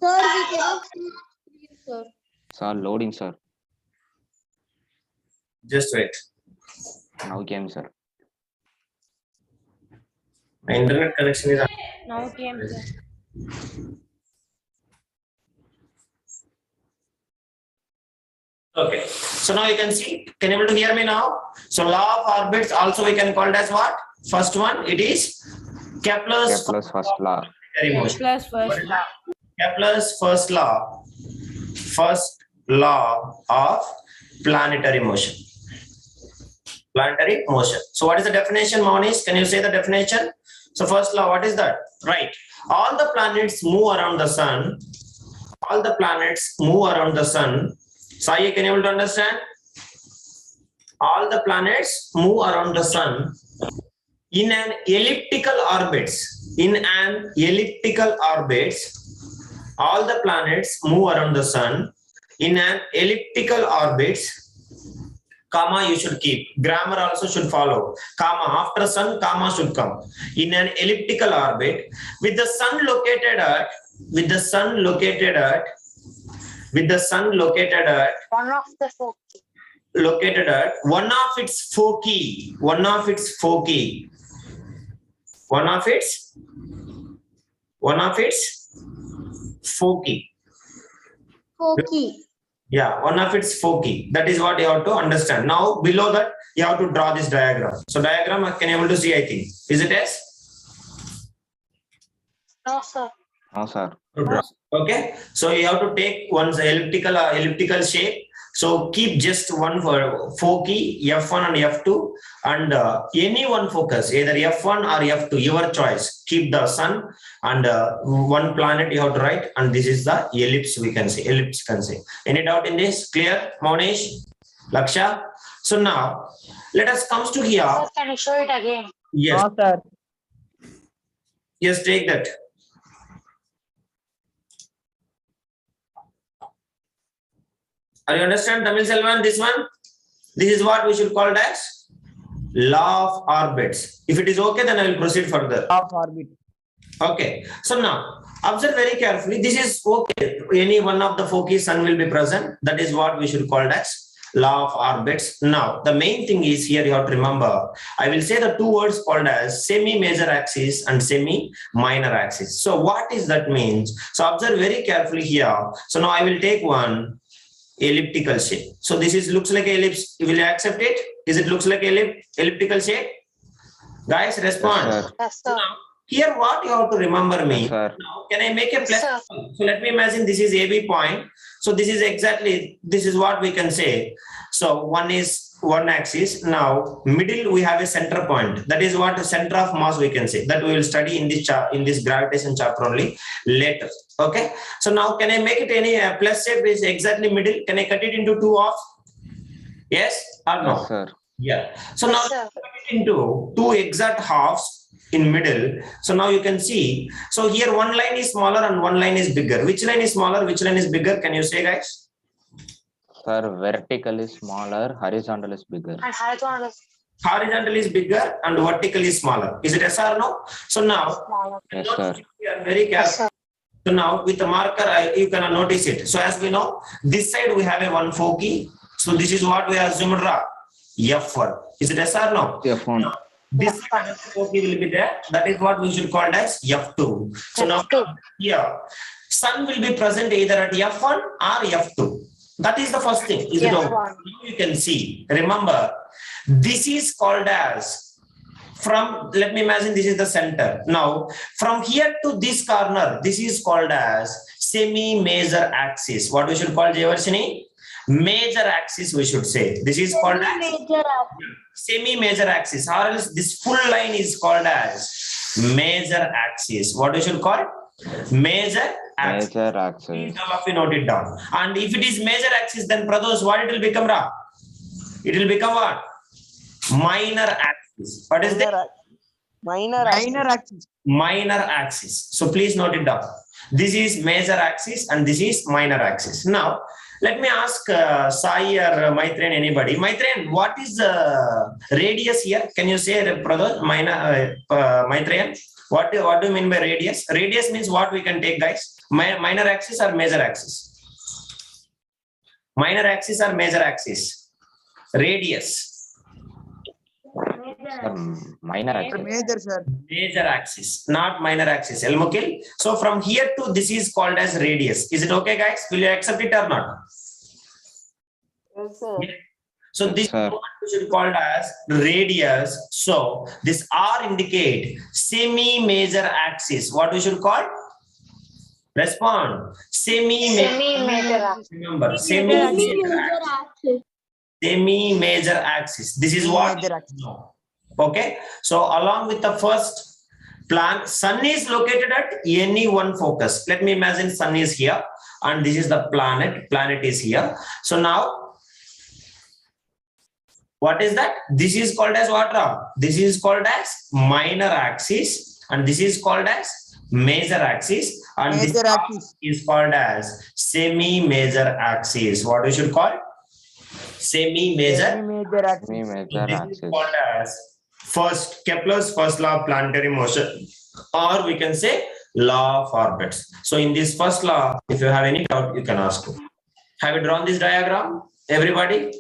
Sir, we cannot see you, sir. Sir, loading, sir. Just wait. Now came, sir. My internet connection is. Now came, sir. Okay. So now you can see. Can you able to hear me now? So law of orbits also we can call it as what? First one, it is Kepler's Kepler's first law. planetary motion. Plus first law. Kepler's first law. First law of planetary motion. Planetary motion. So what is the definition, Monish? Can you say the definition? So first law, what is that? Right. All the planets move around the sun. All the planets move around the sun. Sai, can you able to understand? All the planets move around the sun in an elliptical orbits. In an elliptical orbits. All the planets move around the sun in an elliptical orbits. Comma you should keep. Grammar also should follow. Comma after sun, comma should come. In an elliptical orbit with the sun located at One of the four. located at one of its foci. Foci. Yeah, one of its foci. That is what you have to understand. Now below that you have to draw this diagram. So diagram can you able to see, I think. Is it S? No, sir. No, sir. Okay. So you have to take one's elliptical shape. So keep just one for foci, F1 and F2, and any one focus, either F1 or F2, your choice. Keep the sun and one planet you have to write, and this is the ellipse we can say. Ellipse can say. Any doubt in this? Clear, Monish, Laksha? So now let us comes to here. Sir, can you show it again? Yes. No, sir. Yes, take that. Are you understand, Tamil Selvan, this one? This is what we should call it as law of orbits. If it is okay, then I will proceed further. Half orbit. Okay. So now, observe very carefully. This is okay. Any one of the foci sun will be present. That is what we should call it as law of orbits. Now, the main thing is here you have to remember. I will say the two words called as semi-major axis and semi-minor axis. So what is that means? So observe very carefully here. So now I will take one elliptical shape. So this is looks like ellipse. Will you accept it? Is it looks like elliptical shape? Guys, respond. Yes, sir. Yes, sir. Now, here what you have to remember me. Yes, sir. Now, can I make a plus? Sir. So let me imagine this is AB point. So this is exactly, this is what we can say. So one is one axis. Now middle we have a center point. That is what the center of mass we can say. That we will study in this in this gravitation chapter only later. Okay. So now can I make it any plus shape is exactly middle? Can I cut it into two halves? Yes or no? Yes, sir. Yeah. So Yes, now sir. cut it into two exact halves in middle. So now you can see. So here one line is smaller and one line is bigger. Which line is smaller? Which line is bigger? Can you say, guys? Sir, vertical is smaller, horizontal is bigger. And horizontal is Horizontal is bigger and vertical is smaller. Is it yes or no? So now smaller. Yes, sir. we are very Yes, careful. sir. So now with the marker, you can notice it. So as we know, this side we have a one foci. So this is what we assumed F1. Is it yes or no? F1. This side of the foci will be there. That is what we should call it as F2. So now F2. here, sun will be present either at F1 or F2. That is the first thing. Is it F1. okay? Now you can see. Remember, this is called as from, let me imagine this is the center. Now, from here to this corner, this is called as semi-major axis. What we should call, Jayavarshini? Major axis we should say. This is called as Major. semi-major axis, or else this full line is called as major axis. What we should call? Major axis. Major axis. Please all of you note it down. And if it is major axis, then Pradosh, what it will become, Ra? It will become what? Minor axis. What is that? Minor axis. Minor axis. So please note it down. This is major axis and this is minor axis. Now, let me ask Sai or Maitreyan, anybody. Maitreyan, what is the radius here? Can you say, Pradosh, Maitreyan? What do you mean by radius? Radius means what we can take, guys? Minor axis or major axis? Minor axis or major axis? Radius. Sir, minor axis. Major, sir. Major axis, not minor axis. Elmukil. So from here to this is called as radius. Is it okay, guys? Will you accept it or not? Yes, sir. So this Sir. is what we should call as radius. So this R indicate semi-major axis. What we should call? Respond. Semi-major axis. Remember, semi-major axis. Semi-major axis. This is what? Major axis. No. Okay. So along with the first plan, sun is located at any one focus. Let me imagine sun is here and this is the planet. Planet is here. So now, what is that? This is called as what, Ram? This is called as minor axis and this is called as major axis and this Major axis. is called as semi-major axis. What we should call? Semi-major. Major axis. Semi-major This is axis. called as Kepler's first law of planetary motion, or we can say law of orbits. So in this first law, if you have any doubt, you can ask me. Have you drawn this diagram? Everybody?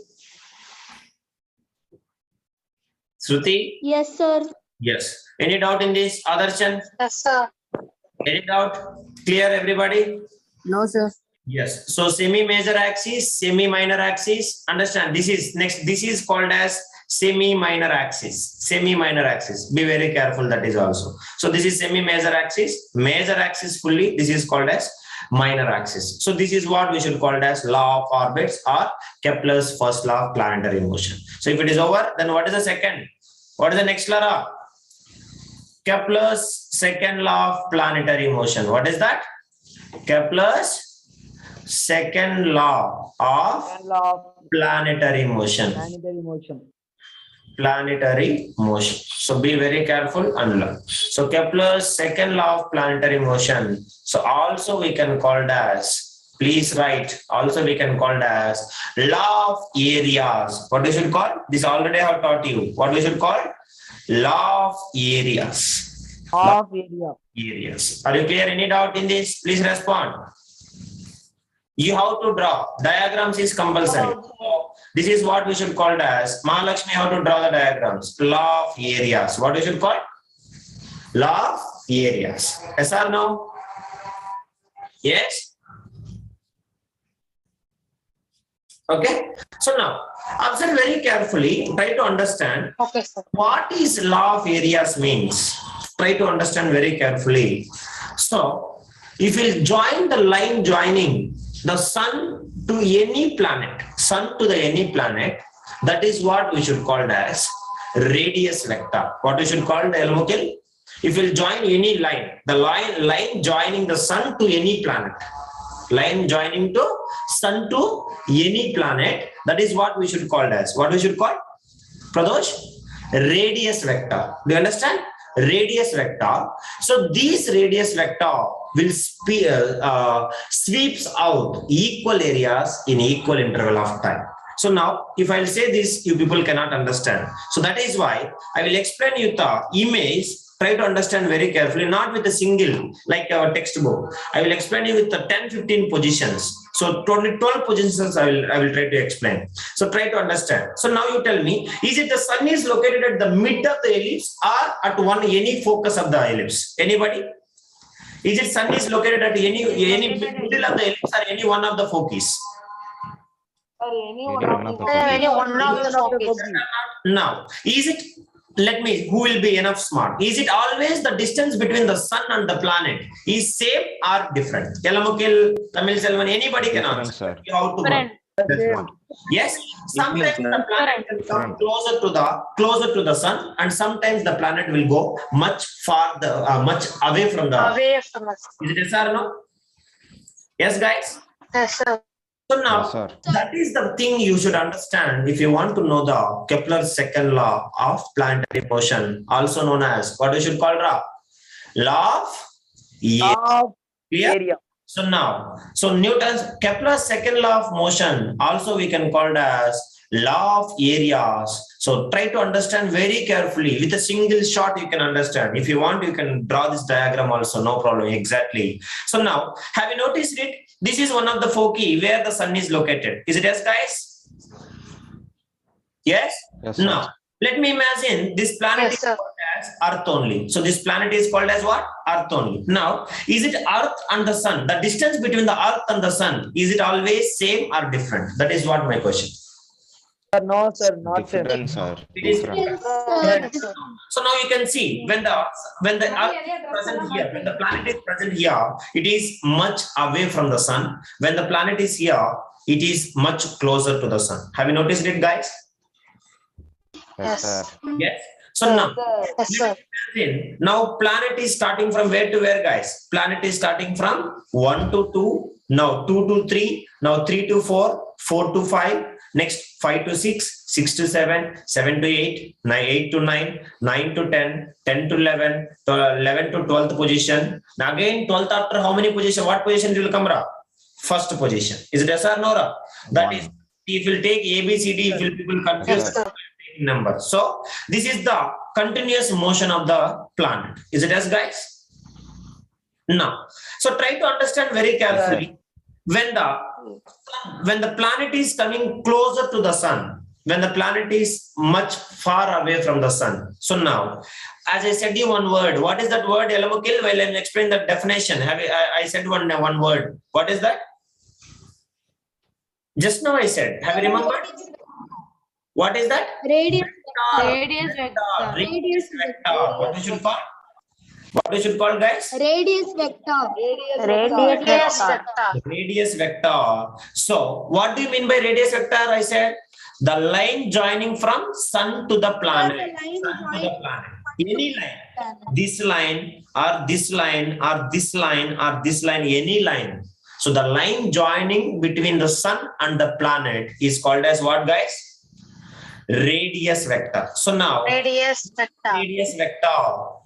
Shruti? Yes, sir. Yes. Any doubt in this? Adarshan? Yes, sir. Any doubt? Clear, everybody? No, sir. Yes. So semi-major axis, semi-minor axis. Understand? This is next. This is called as semi-minor axis. Semi-minor axis. Be very careful. That is also. So this is semi-major axis. Major axis fully. This is called as minor axis. So this is what we should call as law of orbits or Kepler's first law of planetary motion. So if it is over, then what is the second? What is the next law? Kepler's second law of planetary motion. What is that? Kepler's second law of Law of planetary motion. planetary motion. Planetary motion. So be very careful and learn. So Kepler's second law of planetary motion. So also we can call it as, please write, also we can call it as law of areas. What we should call? This already I have taught you. What we should call? Law of areas. Of area. Areas. Are you clear? Any doubt in this? Please respond. You have to draw. Diagrams is compulsory. So this is what we should call it as. Mahalakshmi, how to draw the diagrams? Law of areas. What we should call? Law of areas. Yes or no? Yes? Okay. So now, observe very carefully. Try to understand Okay, sir. what is law of areas means. Try to understand very carefully. So, if we join the line joining the sun to any planet, that is what we should call as radius vector. What we should call the Elmukil? If we join any line, the line joining the sun to any planet, line joining to sun to any planet, that is what we should call as. What we should call? Pradosh? Radius vector. Do you understand? Radius vector. So this radius vector will sweeps out equal areas in equal interval of time. So now, if I'll say this, you people cannot understand. So that is why I will explain you the image. Try to understand very carefully, not with a single, like our textbook. I will explain you with the 10-15 positions. So totally 12 positions I will try to explain. So try to understand. So now you tell me, is it the sun is located at the mid of the ellipse or at any focus of the ellipse? Anybody? Is it sun is located at any middle of the ellipse or any one of the focus? Any one of the focus. Now, is it, who will be enough smart? Is it always the distance between the sun and the planet is same or different? Yelamukil, Tamil Selvan, anybody can answer. Sir. You have to know. That's one. Yes, sometimes the planet can come closer to the sun, and sometimes the planet will go much away from the. Away from us. Is it yes or no? Yes, guys. Yes, sir. So now, Yes, sir. that is the thing you should understand if you want to know the Kepler's second law of planetary motion, also known as what we should call law of Of area. area. So now, Kepler's second law of motion, also we can call it as law of areas. So try to understand very carefully. With a single shot, you can understand. If you want, you can draw this diagram also, no problem. Exactly. So now, have you noticed it? This is one of the foci where the sun is located. Is it yes, guys? Yes? Yes, sir. Now, let me imagine this planet Yes, is sir. called as Earth only. So this planet is called as what? Earth only. Now, is it Earth and the sun? The distance between the Earth and the sun, is it always same or different? That is what my question. No, sir, not same. Different, sir. It is Different. So now you can see when the Earth is present here, when the planet is present here, it is much away from the sun. When the planet is here, it is much closer to the sun. Have you noticed it, guys? Yes, sir. Yes. So now, Yes, sir. imagine, now planet is starting from where to where, guys? Planet is starting from 1 to 2, now 2 to 3, now 3 to 4, 4 to 5, next 5 to 6, 6 to 7, 7 to 8, 8 to 9, 9 to 10, 10 to 11, 11 to 12th position. Now again, 12th after how many position? What position it will come, Ra? First position. Is it yes or no, Ra? That is, if you take A, B, C, D, if you will confuse Yes, sir. number. So this is the continuous motion of the planet. Is it yes, guys? Now, so try to understand very carefully. When the planet is coming closer to the sun, when the planet is much far away from the sun. So now, as I said you one word, what is that word, Elamukil? Well, I'll explain the definition. I said one word. What is that? Just now I said. Have you remembered? What is that? Radius Radius vector. Radius vector. What we should call? What we should call, guys? Radius vector. Radius vector. Radius vector. So, what do you mean by radius vector? I said the line joining from sun to the planet. Sun to the planet. Any line. This line or this line or this line or this line, any line. So the line joining between the sun and the planet is called as what, guys? Radius vector. So now Radius vector. radius vector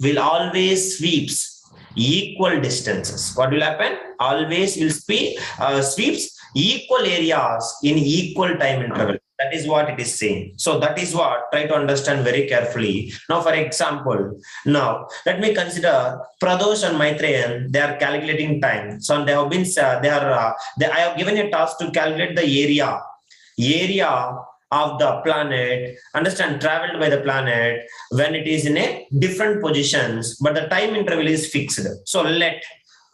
will always sweeps equal distances. What will happen? Always will sweeps equal areas in equal time interval. That is what it is saying. So that is what, try to understand very carefully. Now, for example, now let me consider Pradosh and Maitreyan. They are calculating time. So they have been, I have given a task to calculate the area of the planet, understand, traveled by the planet when it is in a different positions, but the time interval is fixed. So let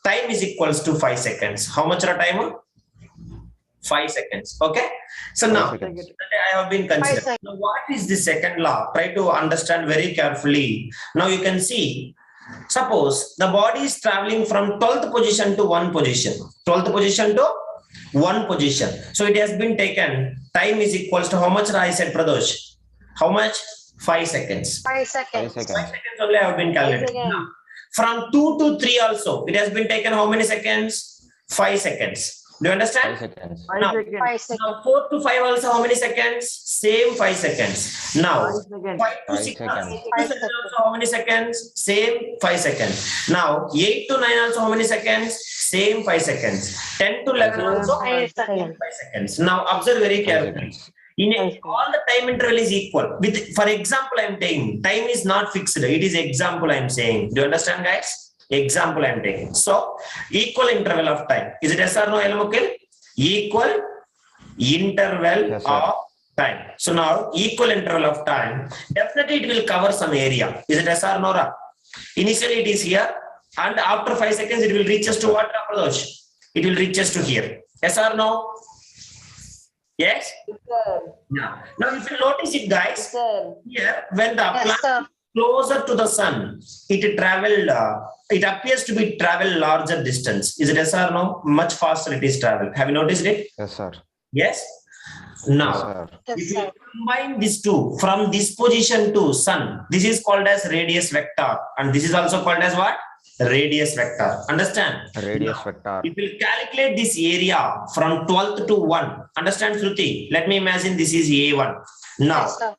time is equals to 5 seconds. How much are time? 5 seconds. Okay. So now I have been considering. Now, what is the second law? Try to understand very carefully. Now you can see, suppose the body is traveling from 12th position to 1 position. 12th position to 1 position. So it has been taken. Time is equals to how much? I said, Pradosh. How much? 5 seconds. 5 seconds. 5 seconds only I have been calculated. Now, from 2 to 3 also, it has been taken how many seconds? 5 seconds. Do you understand? 5 seconds. Now, 5 seconds. now 4 to 5 also how many seconds? Same 5 seconds. Now 5 to 6 seconds. also how many seconds? Same 5 seconds. Now 8 to 9 also how many seconds? Same 5 seconds. 10 to 11 also 5 same 5 seconds. Now observe very carefully. All the time interval is equal. With, for example, I am taking time is not fixed. It is example I am saying. Do you understand, guys? Example I am taking. So equal interval of time. Is it yes or no, Elamukil? Equal interval Yes, sir. of time. So now equal interval of time. Definitely it will cover some area. Is it yes or no, Ra? Initially it is here, and after 5 seconds it will reach us to what, Pradosh? It will reach us to here. Yes or no? Yes? Now if you notice it, guys, here when the Yes, planet sir. closer to the sun, it traveled, it appears to be travel larger distance. Is it yes or no? Much faster it is traveled. Have you noticed it? Yes, sir. Yes? Yes, Now, sir. Yes, if you sir. combine these two from this position to sun, this is called as radius vector, and this is also called as what? Radius vector. Understand? Radius Now, vector. it will calculate this area from 12th to 1. Understand, Shruti? Let me imagine this is A1. Now, Yes, sir.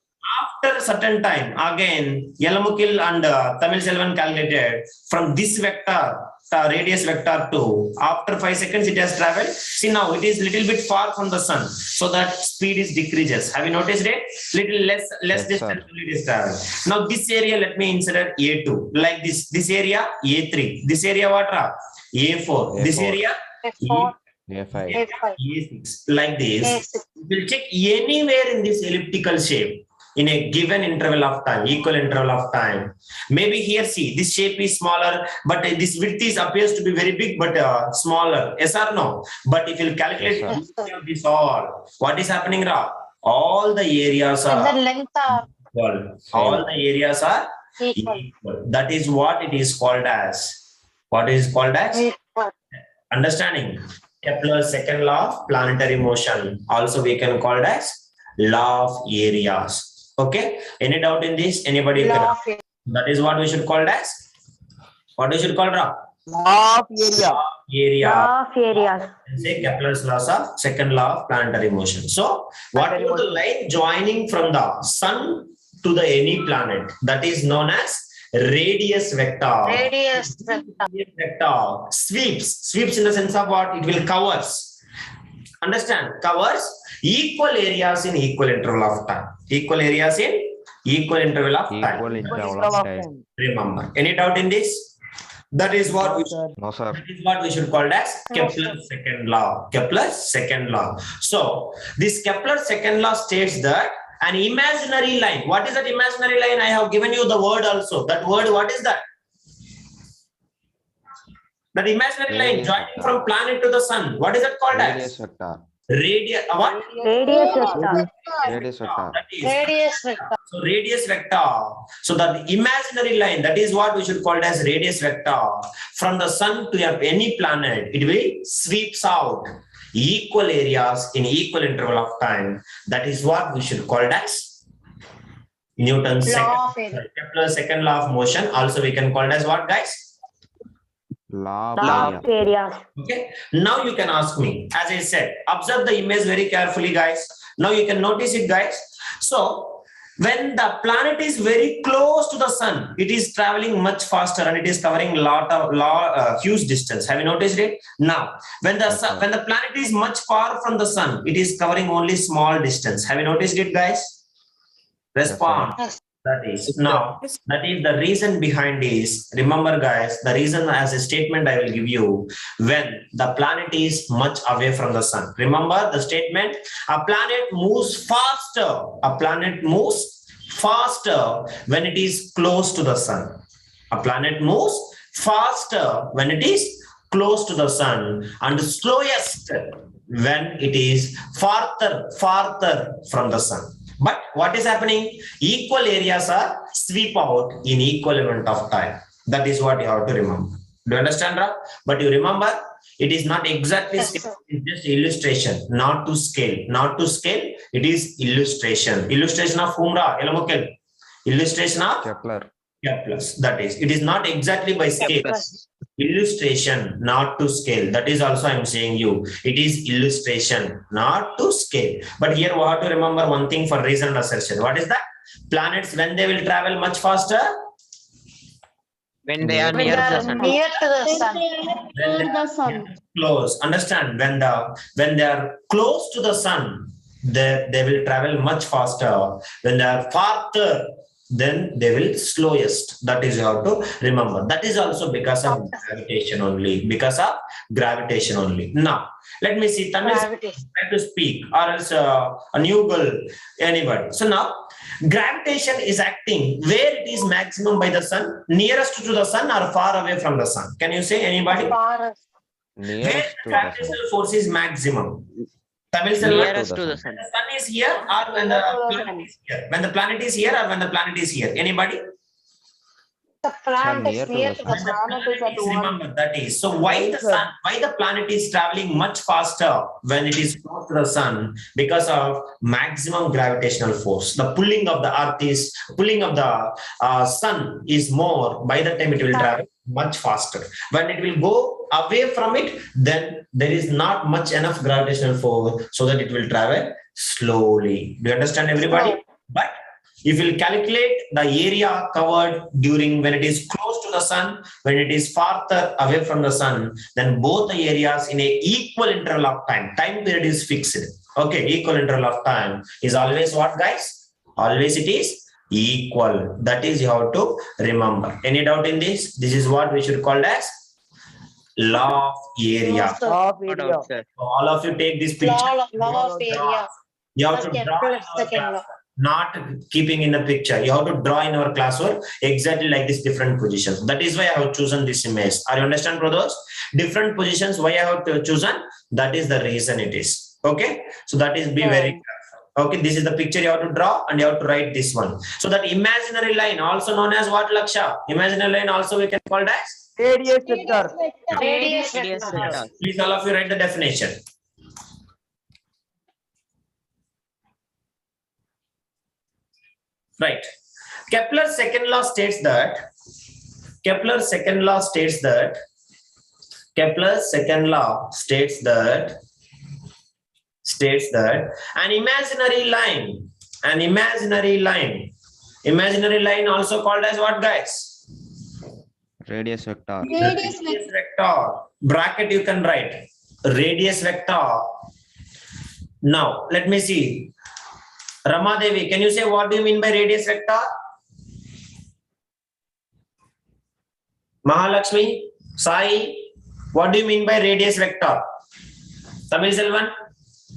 after a certain time, again, Yelamukil and Tamil Selvan calculated from this vector radius vector 2. After 5 seconds, it has traveled. See now, it is little bit far from the sun, so that speed is decreases. Have you noticed it? Little less Yes, distance sir. it is traveled. Now this area, let me insert A2. Like this area A3. This area what? A4. This A4. area A4, A5. A5, A6. Like this. A6. We'll check anywhere in this elliptical shape in a given interval of time, equal interval of time. Maybe here, see, this shape is smaller, but this width is appears to be very big, but smaller. Yes or no? But if you calculate Yes, this all, what is happening, Ra? All the areas With the are length are equal. All the areas are equal. equal. That is what it is called as. What is called as? Equal. Understanding Kepler's second law of planetary motion. Also, we can call it as law of areas. Okay. Any doubt in this? Anybody? Law of area. That is what we should call it as. What we should call it? Law of area. Area. Law of areas. Say Kepler's law of second law of planetary motion. So, what is the line joining from the sun to the any planet? That is known as radius vector. Radius vector. Radius vector sweeps in the sense of what? It will covers. Understand? Covers equal areas in equal interval of time. Equal areas in equal interval of time. Equal interval Interval of of time. time. Remember. Any doubt in this? That is what we Sir. No, sir. that is what we should call as Kepler's second law. Kepler's second law. So this Kepler's second law states that an imaginary line. What is that imaginary line? I have given you the word also. That word, what is that? That imaginary line Radius joining vector. from planet to the sun. What is that called Radius as? vector. Radius. What? Radius vector. Radius vector. That is. Radius vector. So radius vector. So the imaginary line, that is what we should call it as radius vector. From the sun to any planet, it will sweeps out equal areas in equal interval of time. That is what we should call it as Newton's Law of second, area. Kepler's second law of motion. Also, we can call it as what, guys? Law Law of of area. areas. Okay. Now you can ask me. As I said, observe the image very carefully, guys. Now you can notice it, guys. So when the planet is very close to the sun, it is traveling much faster and it is covering huge distance. Have you noticed it? Now, when the sun, when the planet is much far from the sun, it is covering only small distance. Have you noticed it, guys? Respond. Yes. That is now. That is the reason behind is. Remember, guys. The reason as a statement I will give you when the planet is much away from the sun. Remember the statement. A planet moves faster. A planet moves faster when it is close to the sun. A planet moves faster when it is close to the sun and slowest when it is farther from the sun. But what is happening? Equal areas are sweep out in equal amount of time. That is what you have to remember. Do you understand, Ra? But you remember, it is not exactly Yes, scale, sir. it's just illustration, not to scale. Not to scale, it is illustration. Illustration of whom, Ra? Elamukel. Illustration of Kepler. Kepler's. That is, it is not exactly by scale. Plus. Illustration, not to scale. That is also I'm saying you. It is illustration, not to scale. But here we have to remember one thing for reason assertion. What is that? Planets, when they will travel much faster, When they are When near they the are sun. near to the sun. when they close. Understand? When they are close to the sun, they will travel much faster. When they are farther, then they will slowest. That is how to remember. That is also because of gravitation only. Because of gravitation only. Now, let me see. Tamil Gravity. try to speak, or else a new girl, anybody. So now, gravitation is acting where it is maximum by the sun, nearest to the sun or far away from the sun. Can you say anybody? Far. Where Nearest the to the sun. gravitational force is maximum? Tamil Selva? Nearest to the sun. When the sun is here or when the planet is here? When the planet is here or when the planet is here? Anybody? The planet near is to near the to sun. the sun. Remember that is. So why the sun, why the planet is traveling much faster when it is close to the sun? Because of maximum gravitational force. The pulling of the earth is, pulling of the sun is more. By the time it will travel much faster. When it will go away from it, then there is not much enough gravitational force so that it will travel slowly. Do you understand, everybody? But if you calculate the area covered during when it is close to the sun, when it is farther away from the sun, then both the areas in a equal interval of time. Time period is fixed. Okay, equal interval of time is always what, guys? Always it is equal. That is you have to remember. Any doubt in this? This is what we should call as law of area. Sir. Half No area. doubt, sir. So all of you take this picture. Law of area. You have to Okay, draw in plus our second law. class, not keeping in a picture. You have to draw in our classwork exactly like this different positions. That is why I have chosen this image. Are you understand, brothers? Different positions. Why I have chosen? That is the reason it is. Okay. So that is be very careful. Okay. This is the picture you have to draw and you have to write this one. So that imaginary line, also known as what, Laksha? Imaginary line also we can call it as Radius vector. Radius Radius vector. vector. Please all of you write the definition. Right. Kepler's second law states that Kepler's second law states that Kepler's second law states that an imaginary line also called as what, guys? Radius vector. Radius vector. Bracket you can write radius vector. Now let me see. Rama Devi, can you say what do you mean by radius vector? Mahalakshmi, Sai, what do you mean by radius vector? Tamil Selvan?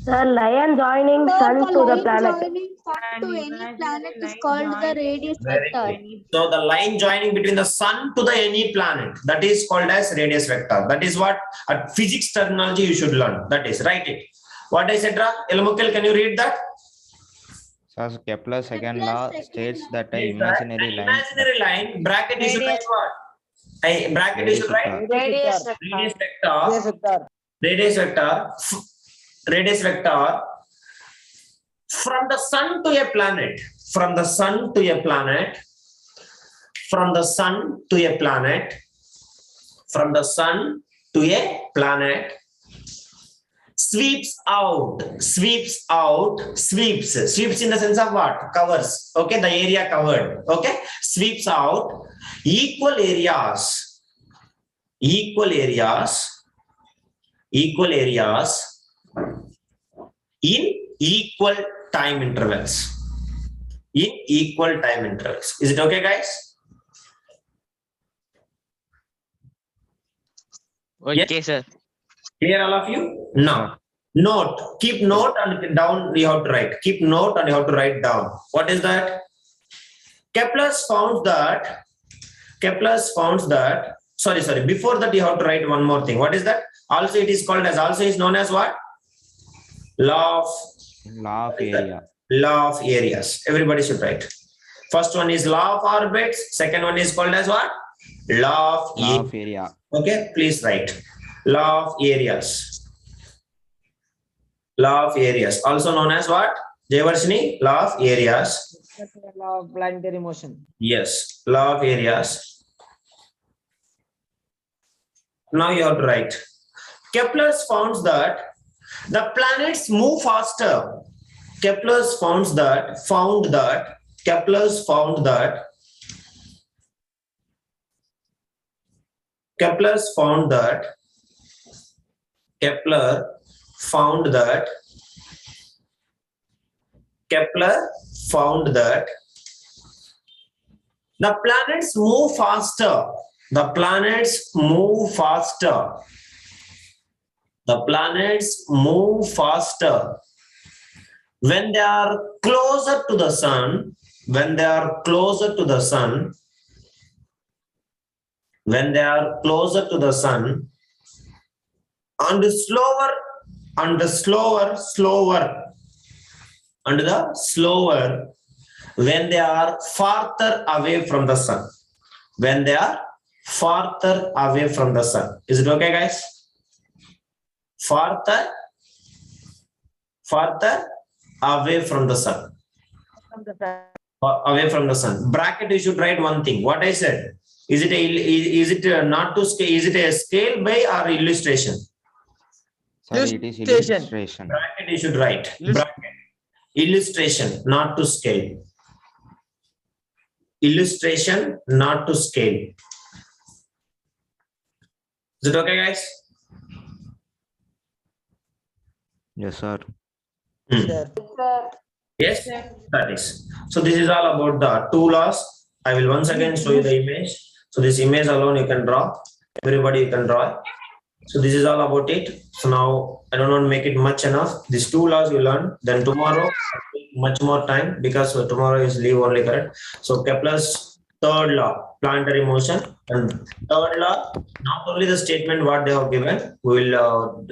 The line joining sun to the planet. Joining sun to any planet is called the radius Very vector. good. So the line joining between the sun to the any planet, that is called as radius vector. That is what at physics terminology you should learn. That is, write it. What I said, Elmukil, can you read that? So Kepler's second law states that an Is that imaginary an line. imaginary line, bracket you should write Radius. what? A bracket you should write Radius radius vector. vector. Radius vector. Radius vector from the sun to a planet, from the sun to a planet, from the sun to a planet, from the sun to a planet, sweeps in the sense of what? Covers. Okay, the area covered. Okay, sweeps out equal areas in equal time intervals. In equal time intervals. Is it okay, guys? Okay, sir. Clear, all of you? No. Note. Keep note and down you have to write. Keep note and you have to write down. What is that? Kepler's found that. Sorry. Before that, you have to write one more thing. What is that? Also, it is called as. Also, is known as what? Law Law of area. of areas. Everybody should write. First one is law of orbits. Second one is called as what? Law of Law of area. Okay, please write. Law of areas. Law of areas. Also known as what? Jayavarshini? Law of areas. Law of planetary motion. Yes, law of areas. Now you have to write. Kepler's found that the planets move faster. Kepler's found that Kepler found that the planets move faster. The planets move faster when they are closer to the sun. When they are closer to the sun. And slower when they are farther away from the sun. When they are farther away from the sun. Is it okay, guys? Farther away from the sun. Away from the sun. Bracket, you should write one thing. What I said. Is it not to scale? Is it a scale by or illustration? Sorry, it is Illustration. illustration. Bracket, you should write. Bracket. Illustration, not to scale. illustration, not to scale. Is it okay, guys? Yes, sir. Yes, that is. So this is all about the two laws. I will once again show you the image. So this image alone you can draw. Everybody you can draw. So this is all about it. So now I don't want to make it much enough. These two laws you learn. Then tomorrow I'll take much more time because tomorrow is leave only, correct? So Kepler's third law, planetary motion, and third law. Not only the statement what they have given, we will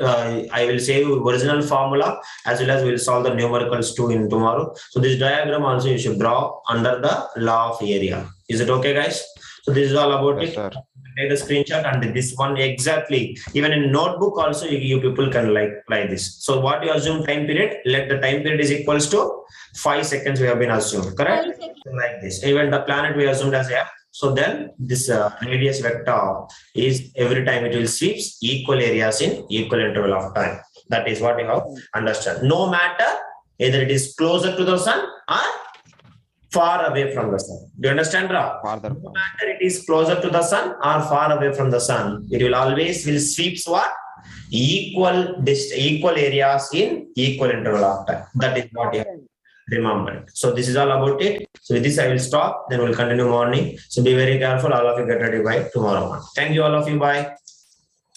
I will say original formula as well as we will solve the numericals too in tomorrow. So this diagram also you should draw under the law of area. Is it okay, guys? So this is all about Yes, it. sir. Take a screenshot and this one exactly. Even in notebook also you people can like this. So what you assume time period? Let the time period is equals to 5 seconds. We have been assumed, correct? 5 seconds. So like this. Even the planet we assumed as F. So then this radius vector is every time it will sweeps equal areas in equal interval of time. That is what you have understand. No matter either it is closer to the sun or far away from the sun. Do you understand, Ra? Farther. No matter it is closer to the sun or far away from the sun, it will always will sweeps what? Equal areas in equal interval of time. That is what you have remembered. So this is all about it. So with this I will stop. Then we'll continue morning. So be very careful. All of you get ready by tomorrow morning. Thank you, all of you. Bye.